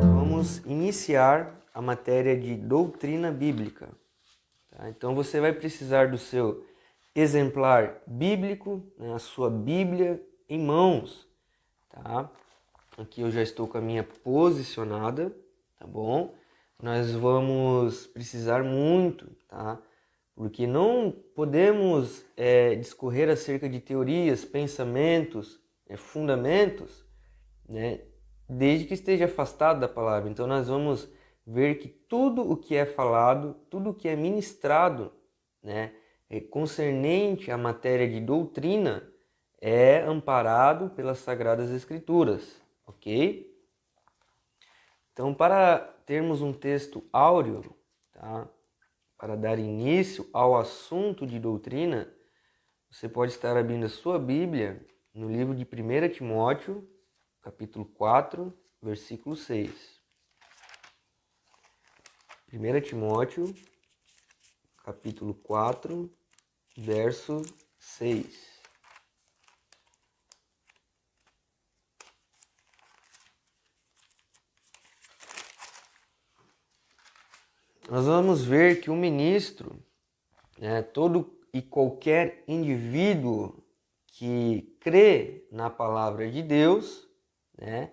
Vamos iniciar a matéria de doutrina bíblica. Tá? Então você vai precisar do seu exemplar bíblico, né, a sua Bíblia em mãos. Tá? Aqui eu já estou com a minha posicionada, tá bom? Nós vamos precisar muito, tá? Porque não podemos discorrer acerca de teorias, pensamentos, fundamentos, né? Desde que esteja afastado da palavra. Então nós vamos ver que tudo o que é falado, tudo o que é ministrado, né, concernente à matéria de doutrina, é amparado pelas Sagradas Escrituras, ok? Então, para termos um texto áureo, tá, para dar início ao assunto de doutrina, você pode estar abrindo a sua Bíblia no livro de 1 Timóteo, capítulo 4, versículo 6. 1 Timóteo, capítulo 4, verso 6. Nós vamos ver que o ministro, né, todo e qualquer indivíduo que crê na palavra de Deus, né,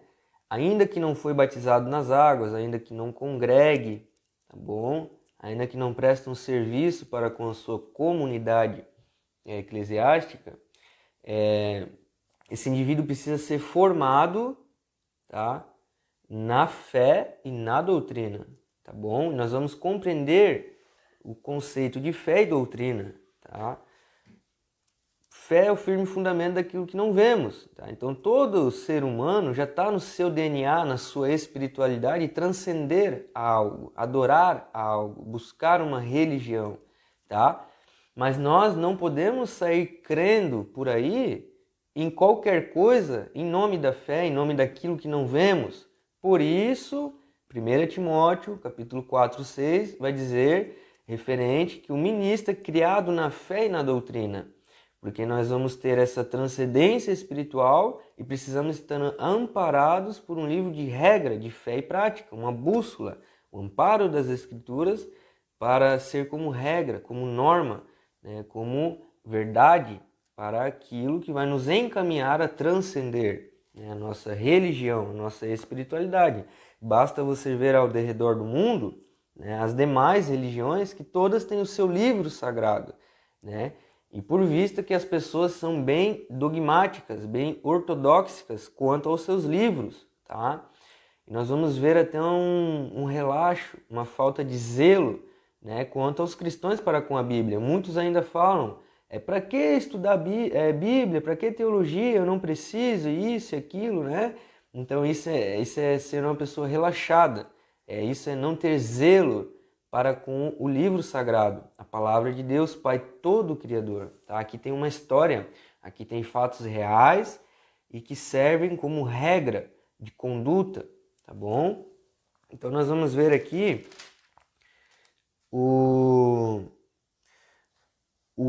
ainda que não foi batizado nas águas, ainda que não congregue, tá bom? Ainda que não preste um serviço para com a sua comunidade eclesiástica, esse indivíduo precisa ser formado, tá, na fé e na doutrina, tá bom? Nós vamos compreender o conceito de fé e doutrina, tá? Fé é o firme fundamento daquilo que não vemos, tá? Então todo ser humano já está no seu DNA, na sua espiritualidade, transcender algo, adorar algo, buscar uma religião, tá? Mas nós não podemos sair crendo por aí em qualquer coisa em nome da fé, em nome daquilo que não vemos. Por isso, 1 Timóteo, capítulo 4, 6, vai dizer, referente, que o ministro é criado na fé e na doutrina. Porque nós vamos ter essa transcendência espiritual e precisamos estar amparados por um livro de regra, de fé e prática, uma bússola, o amparo das Escrituras para ser como regra, como norma, né, como verdade para aquilo que vai nos encaminhar a transcender, né, a nossa religião, a nossa espiritualidade. Basta você ver ao redor do mundo, né, as demais religiões, que todas têm o seu livro sagrado, né? E por vista que as pessoas são bem dogmáticas, bem ortodoxas quanto aos seus livros, tá? E nós vamos ver até um relaxo, uma falta de zelo, né, quanto aos cristãos para com a Bíblia. Muitos ainda falam, para que estudar Bíblia, para que teologia, eu não preciso, isso e aquilo, né? Então isso é ser uma pessoa relaxada, isso é não ter zelo para com o livro sagrado, a palavra de Deus, Pai todo Criador. Tá? Aqui tem uma história, aqui tem fatos reais e que servem como regra de conduta, tá bom? Então nós vamos ver aqui o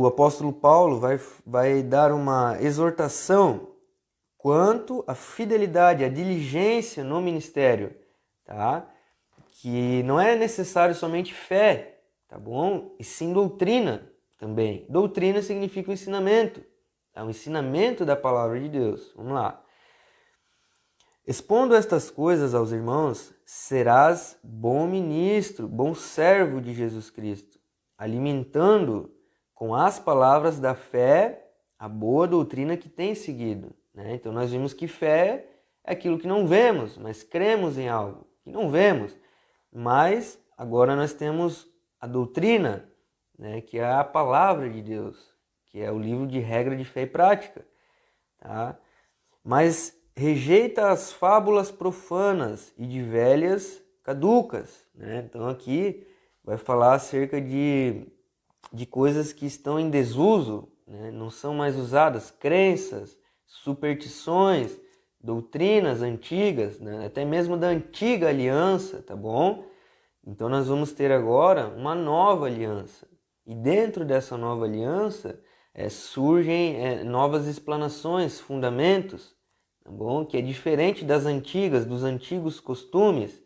apóstolo Paulo vai dar uma exortação quanto à fidelidade, à diligência no ministério, tá? Que não é necessário somente fé, tá bom? E sim doutrina também. Doutrina significa o ensinamento, tá? O ensinamento da palavra de Deus. Vamos lá. Expondo estas coisas aos irmãos, serás bom ministro, bom servo de Jesus Cristo, alimentando com as palavras da fé a boa doutrina que tem seguido, né? Então nós vimos que fé é aquilo que não vemos, mas cremos em algo que não vemos. Mas agora nós temos a doutrina, né, que é a palavra de Deus, que é o livro de regra de fé e prática. Tá? Mas rejeita as fábulas profanas e de velhas caducas. Né? Então aqui vai falar acerca de coisas que estão em desuso, né? Não são mais usadas, crenças, superstições, doutrinas antigas, né? Até mesmo da antiga aliança, tá bom? Então nós vamos ter agora uma nova aliança, E dentro dessa nova aliança surgem novas explanações, fundamentos, tá bom? Que é diferente das antigas, dos antigos costumes,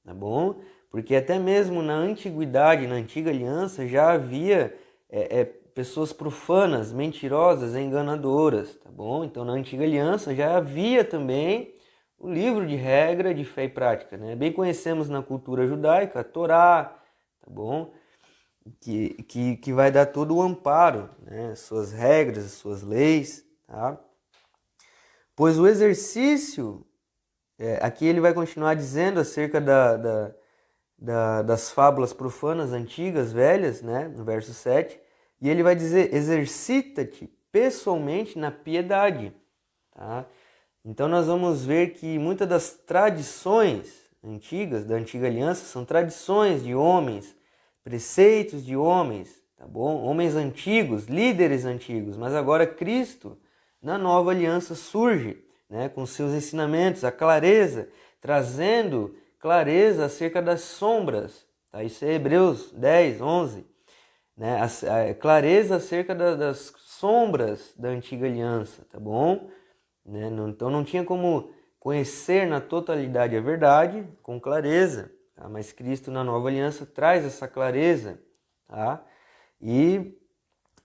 tá bom? Porque até mesmo na antiguidade, na antiga aliança, já havia pessoas profanas, mentirosas, enganadoras, tá bom? Então na antiga aliança já havia também o livro de regra de fé e prática, né? Bem conhecemos na cultura judaica a Torá, tá bom? Que vai dar todo o amparo, né? Suas regras, suas leis, tá? Pois o exercício, aqui ele vai continuar dizendo acerca das fábulas profanas antigas, velhas, né? No verso 7, e ele vai dizer, exercita-te pessoalmente na piedade, tá? Então nós vamos ver que muitas das tradições antigas, da antiga aliança, são tradições de homens, preceitos de homens, tá bom? Homens antigos, líderes antigos, mas agora Cristo, na nova aliança, surge, né, com seus ensinamentos, a clareza, trazendo clareza acerca das sombras, tá? Isso é Hebreus 10, 11, né? A clareza acerca das sombras da antiga aliança, tá bom? Né? Então não tinha como conhecer na totalidade a verdade com clareza, tá? Mas Cristo na nova aliança traz essa clareza, tá? E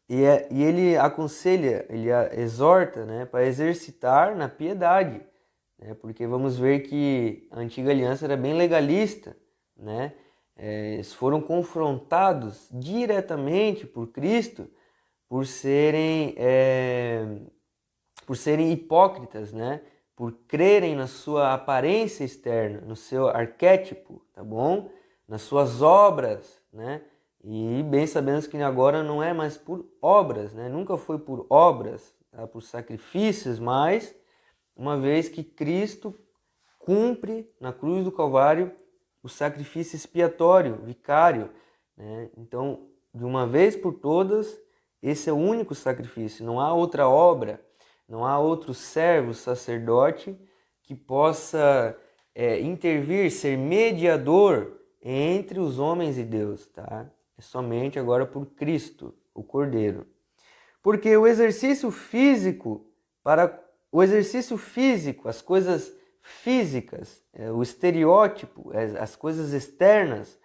ele aconselha, ele exorta, né, para exercitar na piedade, né? Porque vamos ver que a antiga aliança era bem legalista, né? Eles foram confrontados diretamente por Cristo por serem hipócritas, né? Por crerem na sua aparência externa, no seu arquétipo, tá bom? Nas suas obras, né? E bem sabemos que agora não é mais por obras, né? Nunca foi por obras, tá? Por sacrifícios, mas uma vez que Cristo cumpre na cruz do Calvário o sacrifício expiatório, vicário, né? Então, de uma vez por todas, esse é o único sacrifício, não há outra obra, não há outro servo, sacerdote, que possa intervir, ser mediador entre os homens e Deus, tá? É somente agora por Cristo, o Cordeiro. Porque o exercício físico, as coisas físicas, o estereótipo, as coisas externas,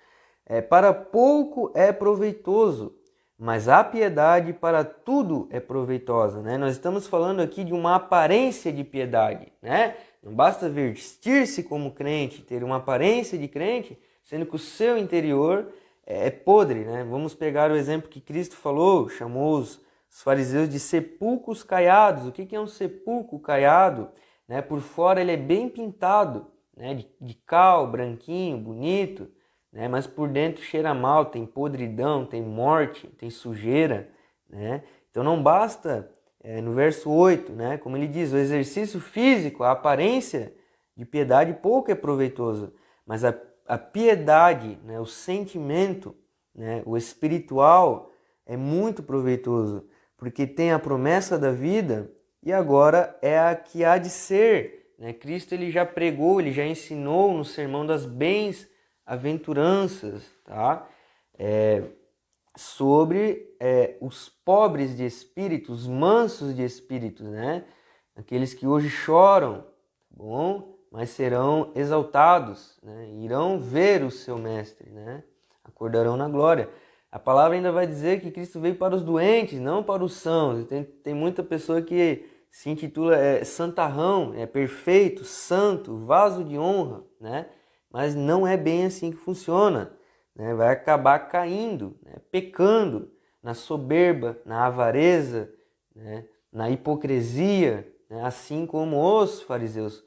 para pouco é proveitoso, mas a piedade para tudo é proveitosa, né? Nós estamos falando aqui de uma aparência de piedade, né? Não basta vestir-se como crente, ter uma aparência de crente, sendo que o seu interior é podre, né? Vamos pegar o exemplo que Cristo falou, chamou os fariseus de sepulcros caiados. O que é um sepulcro caiado? Né? Por fora ele é bem pintado, né? De cal, branquinho, bonito, né? Mas por dentro cheira mal, tem podridão, tem morte, tem sujeira, né? Então não basta, no verso 8, né? Como ele diz, o exercício físico, a aparência de piedade pouco é proveitoso, mas a piedade, né? O sentimento, né? O espiritual é muito proveitoso, porque tem a promessa da vida e agora é a que há de ser, né? Cristo ele já pregou, ele já ensinou no Sermão das Bem-aventuranças, tá? Sobre os pobres de espírito, os mansos de espírito, né? Aqueles que hoje choram, tá bom? Mas serão exaltados, né? Irão ver o seu mestre, né? Acordarão na glória. A palavra ainda vai dizer que Cristo veio para os doentes, não para os sãos. Tem muita pessoa que se intitula santarrão, é perfeito, santo, vaso de honra, né? Mas não é bem assim que funciona, né? Vai acabar caindo, né? Pecando na soberba, na avareza, né? Na hipocrisia, né? Assim como os fariseus,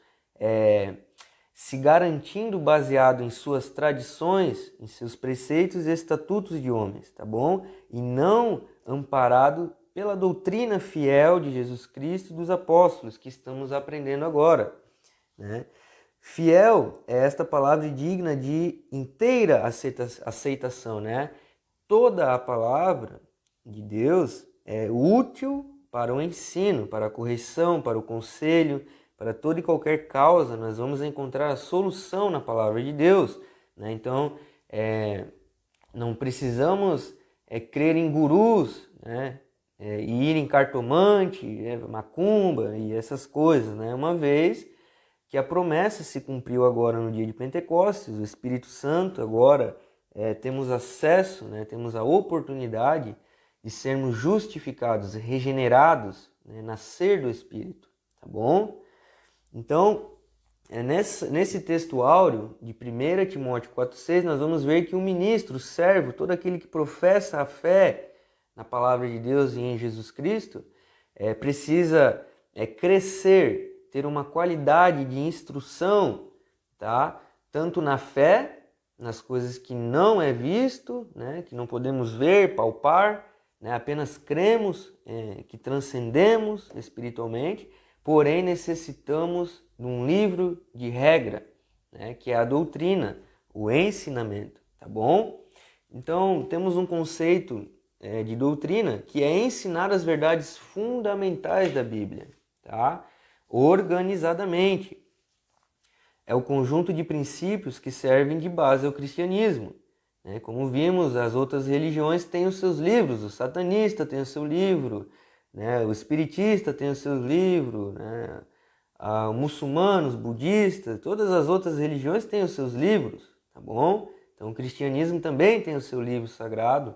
se garantindo baseado em suas tradições, em seus preceitos e estatutos de homens, tá bom? E não amparado pela doutrina fiel de Jesus Cristo e dos apóstolos que estamos aprendendo agora, né? Fiel é esta palavra digna de inteira aceitação, né? Toda a palavra de Deus é útil para o ensino, para a correção, para o conselho, para toda e qualquer causa. Nós vamos encontrar a solução na palavra de Deus, né? Então, não precisamos crer em gurus, né? E ir em cartomante, macumba e essas coisas, né? Uma vez que a promessa se cumpriu agora no dia de Pentecostes, o Espírito Santo agora temos acesso, né? Temos a oportunidade de sermos justificados, regenerados, né? Nascer do Espírito, tá bom? Então, nesse texto áureo de 1 Timóteo 4,6, nós vamos ver que o ministro, o servo, todo aquele que professa a fé na palavra de Deus e em Jesus Cristo, precisa crescer, ter uma qualidade de instrução, tá? Tanto na fé, nas coisas que não é visto, né? Que não podemos ver, palpar, né? Apenas cremos, que transcendemos espiritualmente, porém necessitamos de um livro de regra, né? Que é a doutrina, o ensinamento, tá bom? Então temos um conceito de doutrina que é ensinar as verdades fundamentais da Bíblia, tá? Organizadamente. É o conjunto de princípios que servem de base ao cristianismo. Como vimos, as outras religiões têm os seus livros, o satanista tem o seu livro, né? O espiritista tem o seu livro, né? Os muçulmanos, budistas, todas as outras religiões têm os seus livros, tá bom? Então o cristianismo também tem o seu livro sagrado,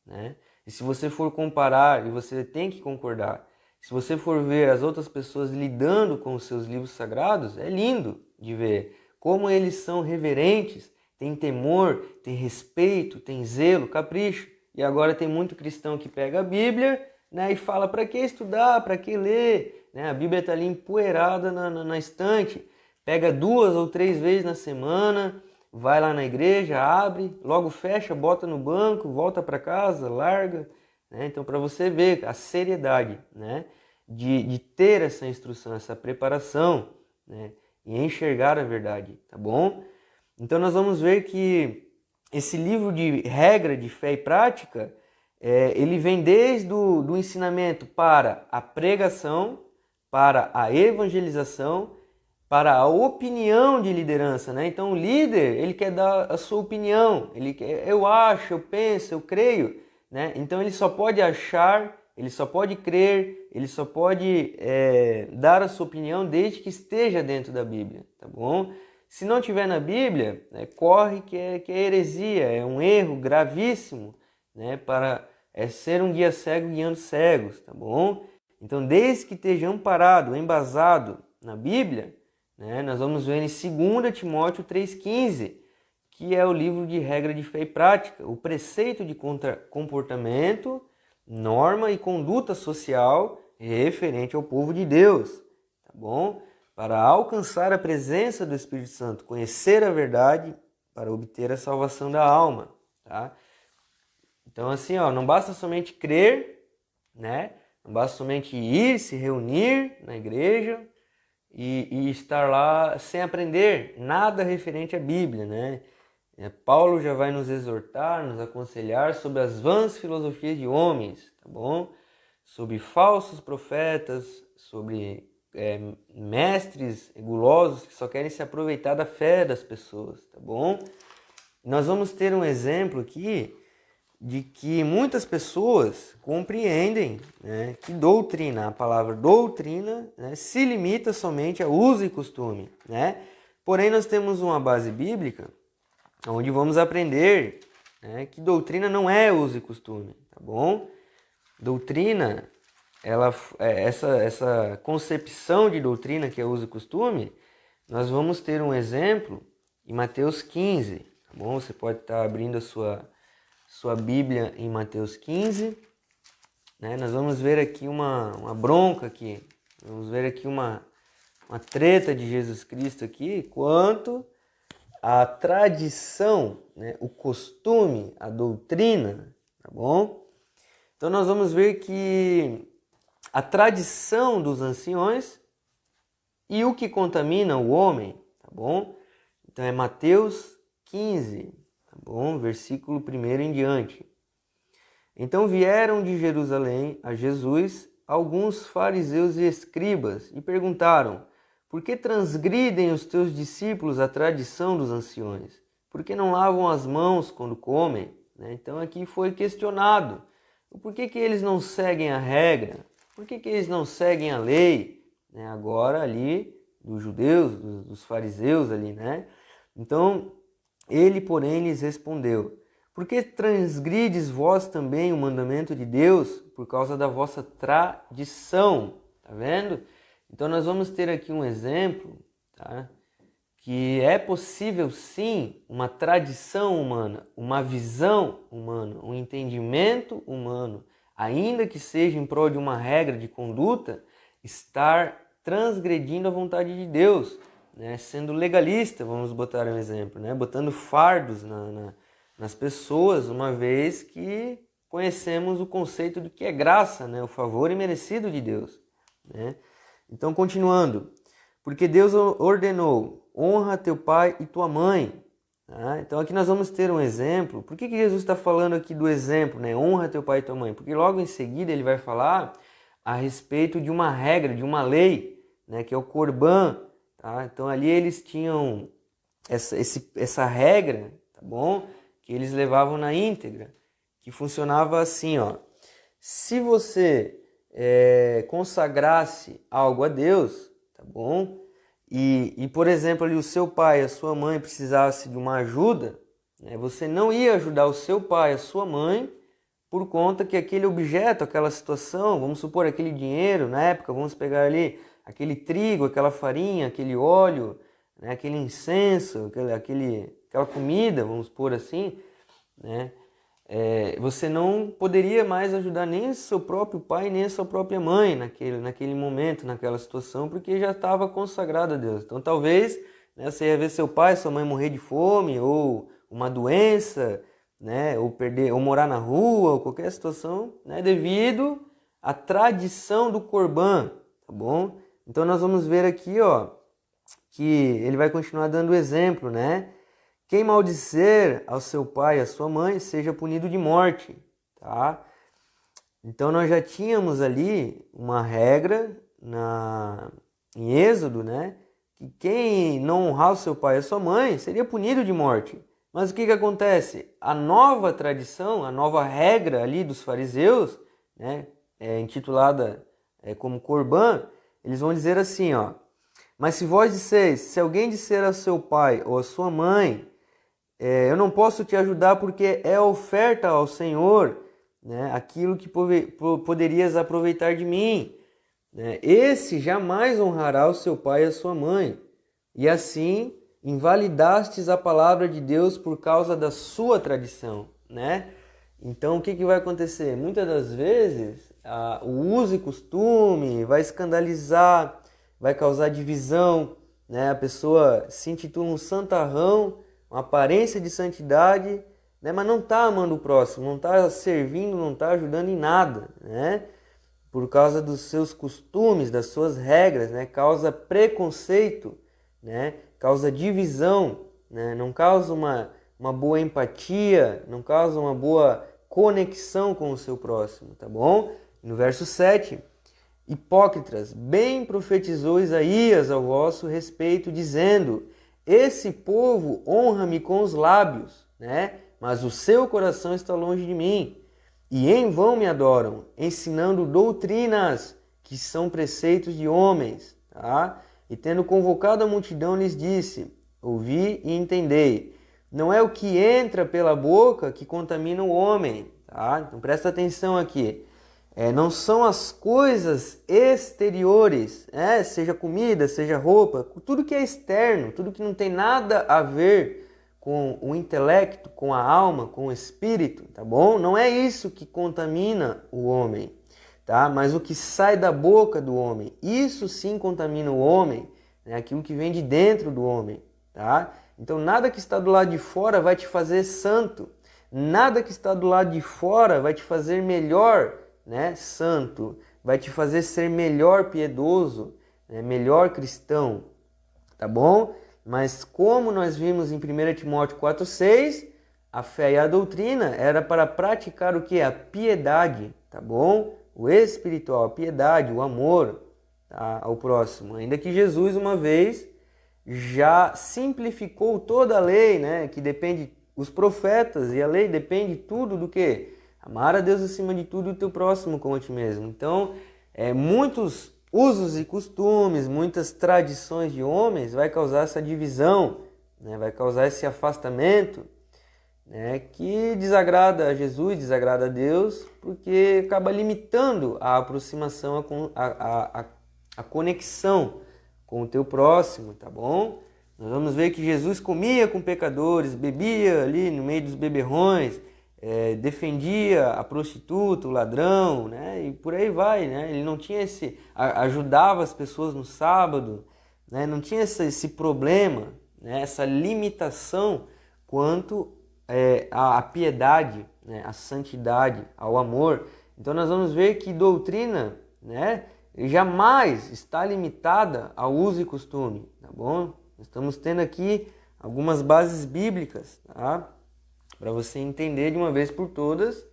né? E se você for comparar, e você tem que concordar, se você for ver as outras pessoas lidando com os seus livros sagrados, é lindo de ver como eles são reverentes, têm temor, têm respeito, têm zelo, capricho. E agora tem muito cristão que pega a Bíblia, né, e fala para que estudar, para que ler, né? A Bíblia está ali empoeirada na estante, pega 2 ou 3 vezes na semana, vai lá na igreja, abre, logo fecha, bota no banco, volta para casa, larga, né? Então, para você ver a seriedade, né? de ter essa instrução, essa preparação, né? E enxergar a verdade, tá bom? Então, nós vamos ver que esse livro de regra de fé e prática, ele vem desde do ensinamento para a pregação, para a evangelização, para a opinião de liderança, né? Então o líder, ele quer dar a sua opinião, ele quer, eu acho, eu penso, eu creio, né? Então ele só pode achar, ele só pode crer, ele só pode dar a sua opinião desde que esteja dentro da Bíblia, tá bom? Se não tiver na Bíblia, corre que é heresia, é um erro gravíssimo, né? Para ser um guia cego guiando cegos, tá bom? Então desde que esteja amparado, embasado na Bíblia, nós vamos ver em 2 Timóteo 3,15, que é o livro de regra de fé e prática, o preceito de comportamento, norma e conduta social referente ao povo de Deus, tá bom? Para alcançar a presença do Espírito Santo, conhecer a verdade, para obter a salvação da alma, tá? Então assim, não basta somente crer, né? Não basta somente ir, se reunir na igreja, e estar lá sem aprender nada referente à Bíblia, né? Paulo já vai nos exortar, nos aconselhar sobre as vãs filosofias de homens, tá bom? Sobre falsos profetas, sobre mestres gulosos que só querem se aproveitar da fé das pessoas, tá bom? Nós vamos ter um exemplo aqui de que muitas pessoas compreendem, né, que doutrina, a palavra doutrina, né, se limita somente a uso e costume, né? Porém, nós temos uma base bíblica onde vamos aprender, né, que doutrina não é uso e costume, tá bom? Doutrina, essa concepção de doutrina que é uso e costume, nós vamos ter um exemplo em Mateus 15, tá bom? Você pode estar abrindo a sua Bíblia em Mateus 15, né? Nós vamos ver aqui uma bronca aqui, vamos ver aqui uma treta de Jesus Cristo aqui, quanto à tradição, né? O costume, a doutrina, tá bom? Então nós vamos ver que a tradição dos anciões e o que contamina o homem, tá bom? Então é Mateus 15, tá bom? Versículo 1 em diante. Então vieram de Jerusalém a Jesus alguns fariseus e escribas e perguntaram: por que transgridem os teus discípulos a tradição dos anciões? Por que não lavam as mãos quando comem? né? Então aqui foi questionado. Por que eles não seguem a regra? Por que eles não seguem a lei? Né? Agora ali dos judeus, dos fariseus ali, né? Então ele, porém, lhes respondeu: por que transgrides vós também o mandamento de Deus por causa da vossa tradição? Tá vendo? Então nós vamos ter aqui um exemplo, tá? Que é possível sim uma tradição humana, uma visão humana, um entendimento humano, ainda que seja em prol de uma regra de conduta, estar transgredindo a vontade de Deus, né? Sendo legalista, vamos botar um exemplo, né? Botando fardos nas pessoas, uma vez que conhecemos o conceito do que é graça, né? O favor imerecido de Deus, né? Então, continuando, porque Deus ordenou: honra teu pai e tua mãe. Tá? Então aqui nós vamos ter um exemplo. Por que Jesus está falando aqui do exemplo, né? Honra teu pai e tua mãe? Porque logo em seguida ele vai falar a respeito de uma regra, de uma lei, né? Que é o Corban. Tá? Então ali eles tinham essa regra, tá bom? Que eles levavam na íntegra, que funcionava assim, ó. Se você consagrasse algo a Deus, tá bom? E, por exemplo, ali o seu pai, a sua mãe precisasse de uma ajuda, né? Você não ia ajudar o seu pai, a sua mãe, por conta que aquele objeto, aquela situação, vamos supor aquele dinheiro, na época, vamos pegar ali aquele trigo, aquela farinha, aquele óleo, né? Aquele incenso, aquela comida, vamos pôr assim, né? Você não poderia mais ajudar nem seu próprio pai, nem a sua própria mãe naquele momento, naquela situação, porque já estava consagrado a Deus. Então talvez, né, você ia ver seu pai, sua mãe morrer de fome, ou uma doença, né, ou morar na rua, ou qualquer situação, né, devido à tradição do Corban, tá bom? Então nós vamos ver aqui, ó, que ele vai continuar dando exemplo, né? Quem maldizer ao seu pai e à sua mãe, seja punido de morte, tá? Então nós já tínhamos ali uma regra em Êxodo, né? Que quem não honrar o seu pai e a sua mãe seria punido de morte. Mas o que acontece? A nova tradição, a nova regra ali dos fariseus, né? Intitulada como Corban, eles vão dizer assim, ó: mas se vós disseis, se alguém disser ao seu pai ou à sua mãe, eu não posso te ajudar porque é oferta ao Senhor, né, aquilo que poderias aproveitar de mim, né? Esse jamais honrará o seu pai e a sua mãe. E assim invalidastes a palavra de Deus por causa da sua tradição, né? Então o que vai acontecer? Muitas das vezes o uso e costume vai escandalizar, vai causar divisão, né? A pessoa se intitula um santarrão, uma aparência de santidade, né? Mas não está amando o próximo, não está servindo, não está ajudando em nada, né? Por causa dos seus costumes, das suas regras, né? Causa preconceito, né? Causa divisão, né? Não causa uma boa empatia, não causa uma boa conexão com o seu próximo, tá bom? No verso 7, hipócritas, bem profetizou Isaías ao vosso respeito, dizendo: esse povo honra-me com os lábios, né? Mas o seu coração está longe de mim. E em vão me adoram, ensinando doutrinas que são preceitos de homens. Tá? E tendo convocado a multidão, lhes disse: ouvi e entendei. Não é o que entra pela boca que contamina o homem. Tá? Então presta atenção aqui. Não são as coisas exteriores, seja comida, seja roupa, tudo que é externo, tudo que não tem nada a ver com o intelecto, com a alma, com o espírito, tá bom? Não é isso que contamina o homem, tá? Mas o que sai da boca do homem, isso sim contamina o homem, né? Aquilo que vem de dentro do homem, tá? Então nada que está do lado de fora vai te fazer santo, nada que está do lado de fora vai te fazer melhor, né, santo, vai te fazer ser melhor piedoso, né, melhor cristão, tá bom? Mas como nós vimos em 1 Timóteo 4,6, a fé e a doutrina era para praticar o que? A piedade, tá bom? O espiritual, a piedade, o amor, tá, ao próximo. Ainda que Jesus uma vez já simplificou toda a lei, né, que depende os profetas e a lei depende tudo do quê? Amar a Deus acima de tudo e o teu próximo como a ti mesmo. Então, muitos usos e costumes, muitas tradições de homens vai causar essa divisão, né? Vai causar esse afastamento, né? Que desagrada a Jesus, desagrada a Deus, porque acaba limitando a aproximação, a conexão com o teu próximo, tá bom? Nós vamos ver que Jesus comia com pecadores, bebia ali no meio dos beberrões, defendia a prostituta, o ladrão, né? E por aí vai, né? Ele não tinha ajudava as pessoas no sábado, né? Não tinha esse problema, né? Essa limitação quanto à piedade, né? À santidade, ao amor. Então nós vamos ver que doutrina, né? Jamais está limitada ao uso e costume, tá bom? Estamos tendo aqui algumas bases bíblicas, tá? Para você entender de uma vez por todas,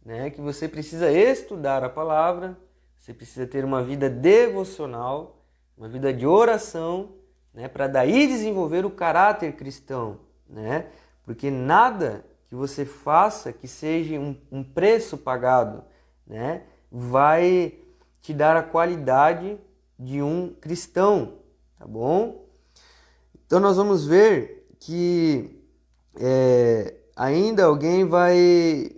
né, que você precisa estudar a palavra, você precisa ter uma vida devocional, uma vida de oração, né, para daí desenvolver o caráter cristão, né? Porque nada que você faça que seja um preço pagado, né, vai te dar a qualidade de um cristão, tá bom? Então nós vamos ver que ainda alguém vai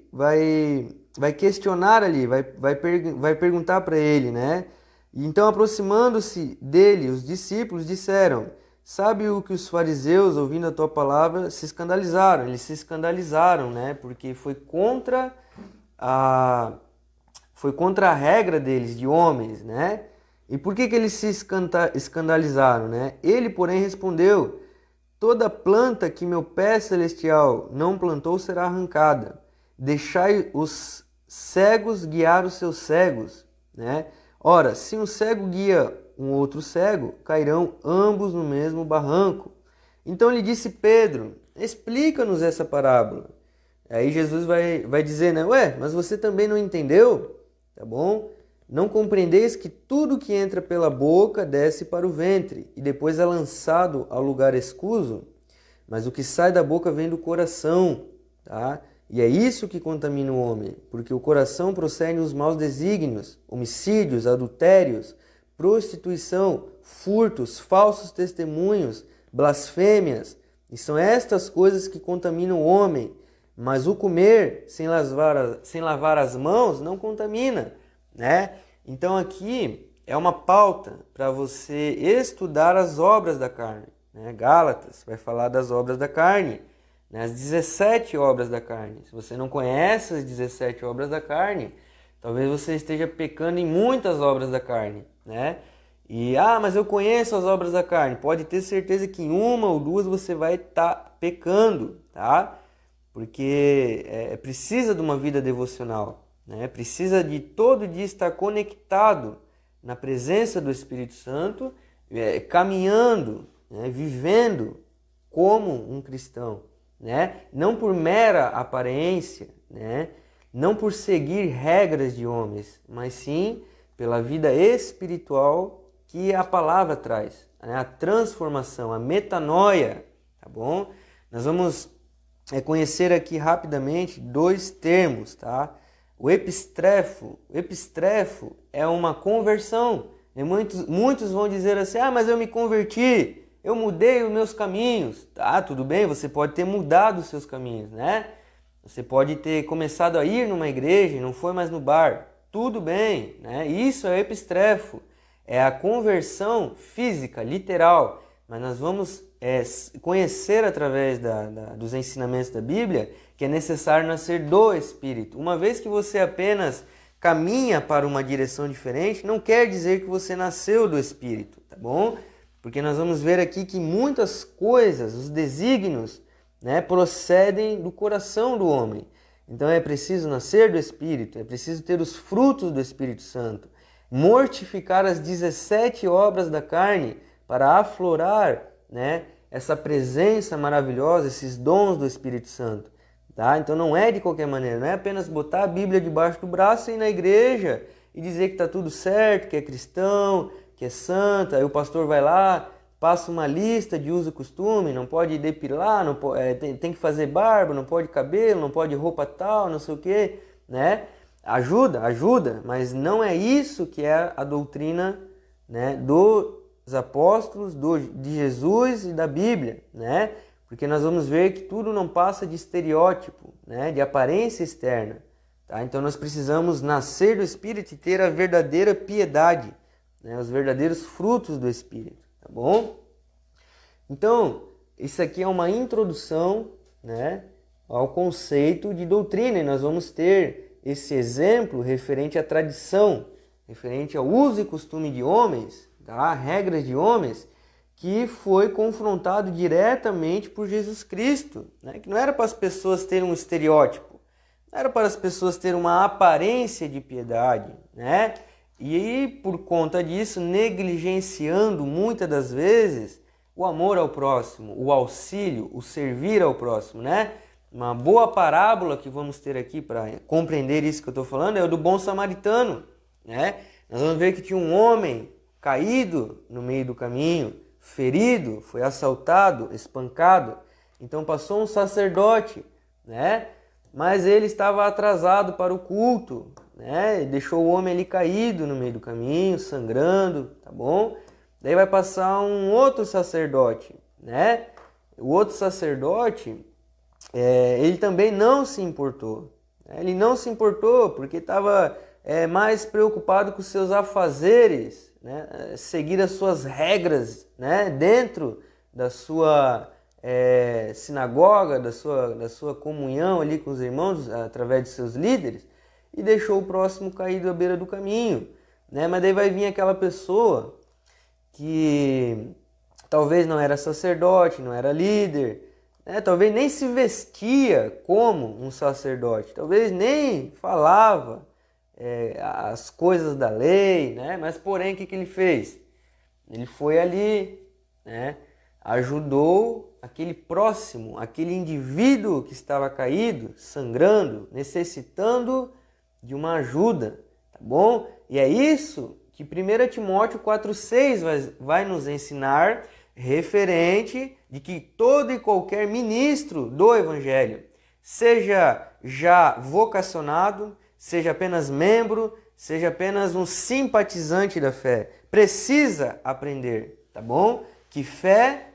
questionar ali, vai perguntar para ele, né? Então, aproximando-se dele, os discípulos disseram: sabe o que os fariseus, ouvindo a tua palavra, se escandalizaram? Eles se escandalizaram, né? Porque foi contra a regra deles, de homens, né? E por que eles se escandalizaram, né? Ele, porém, respondeu: toda planta que meu Pai Celestial não plantou será arrancada. Deixai os cegos guiar os seus cegos, né? Ora, se um cego guia um outro cego, cairão ambos no mesmo barranco. Então lhe disse Pedro: explica-nos essa parábola. Aí Jesus vai dizer, né? Ué, mas você também não entendeu? Tá bom? Não compreendeis que tudo que entra pela boca desce para o ventre e depois é lançado ao lugar escuso? Mas o que sai da boca vem do coração, tá? E é isso que contamina o homem, porque o coração procede os maus desígnios, homicídios, adultérios, prostituição, furtos, falsos testemunhos, blasfêmias. E são estas coisas que contaminam o homem. Mas o comer sem lavar as mãos não contamina, né? Então aqui é uma pauta para você estudar as obras da carne, né? Gálatas vai falar das obras da carne, né? As 17 obras da carne. Se você não conhece as 17 obras da carne, talvez você esteja pecando em muitas obras da carne, né? Mas eu conheço as obras da carne. Pode ter certeza que em uma ou duas você vai estar pecando, tá? Porque precisa de uma vida devocional, né? Precisa de todo dia estar conectado na presença do Espírito Santo, caminhando, né? Vivendo como um cristão, né? Não por mera aparência, né? Não por seguir regras de homens, mas sim pela vida espiritual que a palavra traz, né? A transformação, a metanoia, tá bom? Nós vamos conhecer aqui rapidamente dois termos, tá? O epistrefo. O epistrefo é uma conversão. E muitos vão dizer assim: mas eu me converti, eu mudei os meus caminhos. Tá, tudo bem, você pode ter mudado os seus caminhos, né? Você pode ter começado a ir numa igreja e não foi mais no bar. Tudo bem, né? Isso é epistrefo. É a conversão física, literal. Mas nós vamos conhecer através dos ensinamentos da Bíblia que é necessário nascer do Espírito. Uma vez que você apenas caminha para uma direção diferente, não quer dizer que você nasceu do Espírito, tá bom? Porque nós vamos ver aqui que muitas coisas, os desígnios, né, procedem do coração do homem. Então é preciso nascer do Espírito, é preciso ter os frutos do Espírito Santo, mortificar as 17 obras da carne para aflorar, né, essa presença maravilhosa, esses dons do Espírito Santo, tá? Então não é de qualquer maneira, não é apenas botar a Bíblia debaixo do braço e ir na igreja e dizer que está tudo certo, que é cristão, que é santo, aí o pastor vai lá, passa uma lista de uso e costume, não pode depilar, não pode, tem que fazer barba, não pode cabelo, não pode roupa tal, não sei o que, né? Ajuda, mas não é isso que é a doutrina, né, dos apóstolos, de Jesus e da Bíblia, né? Porque nós vamos ver que tudo não passa de estereótipo, né, de aparência externa, tá? Então nós precisamos nascer do Espírito e ter a verdadeira piedade, né, os verdadeiros frutos do Espírito, tá bom? Então, isso aqui é uma introdução, né, ao conceito de doutrina, e nós vamos ter esse exemplo referente à tradição, referente ao uso e costume de homens, tá? Regras de homens, que foi confrontado diretamente por Jesus Cristo, né? Que não era para as pessoas terem um estereótipo, não era para as pessoas terem uma aparência de piedade, né? E por conta disso, negligenciando muitas das vezes o amor ao próximo, o auxílio, o servir ao próximo, né? Uma boa parábola que vamos ter aqui para compreender isso que eu estou falando é o do bom samaritano, né? Nós vamos ver que tinha um homem caído no meio do caminho, ferido, foi assaltado, espancado. Então passou um sacerdote, né? Mas ele estava atrasado para o culto, né? E deixou o homem ali caído no meio do caminho, sangrando, tá bom? Daí vai passar um outro sacerdote, né? O outro sacerdote, ele também não se importou. Ele não se importou porque estava mais preocupado com os seus afazeres, né? Seguir as suas regras, né? Dentro da sua sinagoga, da sua comunhão ali com os irmãos, através de seus líderes, e deixou o próximo caído à beira do caminho, né? Mas daí vai vir aquela pessoa que talvez não era sacerdote, não era líder, né? Talvez nem se vestia como um sacerdote, talvez nem falava as coisas da lei, né? Mas porém, o que ele fez? Ele foi ali, né? Ajudou aquele próximo, aquele indivíduo que estava caído, sangrando, necessitando de uma ajuda, tá bom? E é isso que 1 Timóteo 4,6 vai nos ensinar, referente de que todo e qualquer ministro do Evangelho, seja já vocacionado, seja apenas membro, seja apenas um simpatizante da fé, precisa aprender, tá bom? Que fé,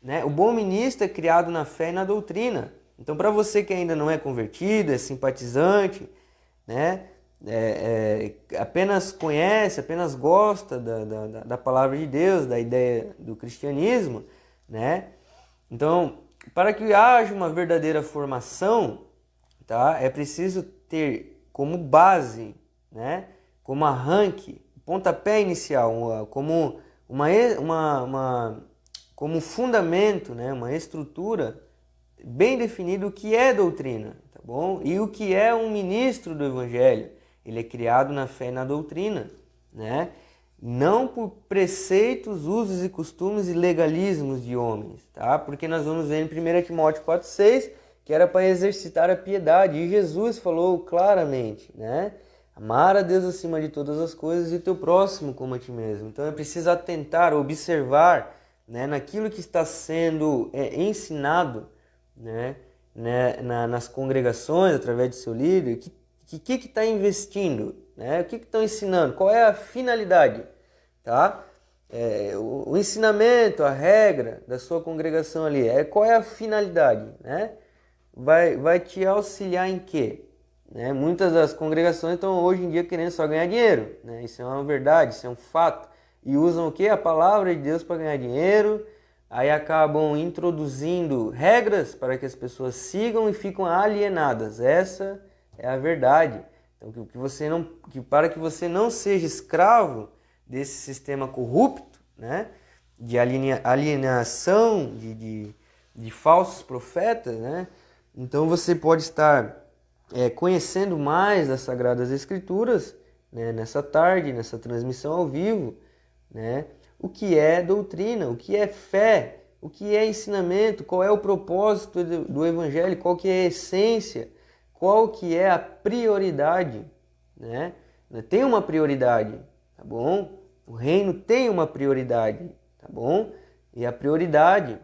né? O bom ministro é criado na fé e na doutrina. Então, para você que ainda não é convertido, é simpatizante, né? Apenas conhece, apenas gosta da palavra de Deus, da ideia do cristianismo, né? Então, para que haja uma verdadeira formação, tá? É preciso ter como base, né? Como arranque, pontapé inicial, como como fundamento, né? Uma estrutura bem definida o que é doutrina, tá bom? E o que é um ministro do Evangelho. Ele é criado na fé e na doutrina, né? Não por preceitos, usos e costumes e legalismos de homens, tá? Porque nós vamos ver em 1 Timóteo 4,6 que era para exercitar a piedade. E Jesus falou claramente, né? Amar a Deus acima de todas as coisas e o teu próximo como a ti mesmo. Então é preciso atentar, observar, né, naquilo que está sendo ensinado, né, nas congregações, através de seu líder, que está investindo, né? O que estão ensinando, qual é a finalidade, tá? O ensinamento, a regra da sua congregação ali, qual é a finalidade, né? Vai te auxiliar em quê? Né? Muitas das congregações estão hoje em dia querendo só ganhar dinheiro, né? Isso é uma verdade, isso é um fato, e usam o quê? A palavra de Deus para ganhar dinheiro. Aí acabam introduzindo regras para que as pessoas sigam e ficam alienadas. Essa é a verdade. Então, para que você não seja escravo desse sistema corrupto, né? De alienação, de falsos profetas, né? Então você pode estar conhecendo mais das Sagradas Escrituras, né? Nessa tarde, nessa transmissão ao vivo, né? O que é doutrina, o que é fé, o que é ensinamento, qual é o propósito do Evangelho, qual que é a essência, qual que é a prioridade, né? Tem uma prioridade, tá bom? O reino tem uma prioridade, tá bom? E a prioridade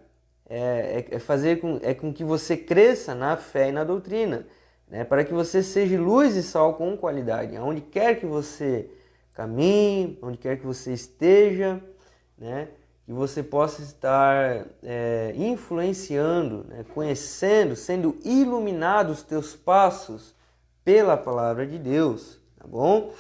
fazer com que você cresça na fé e na doutrina, né? Para que você seja luz e sal com qualidade, aonde quer que você caminhe, onde quer que você esteja, né? Que você possa estar influenciando, né? Conhecendo, sendo iluminado os teus passos pela palavra de Deus, tá bom?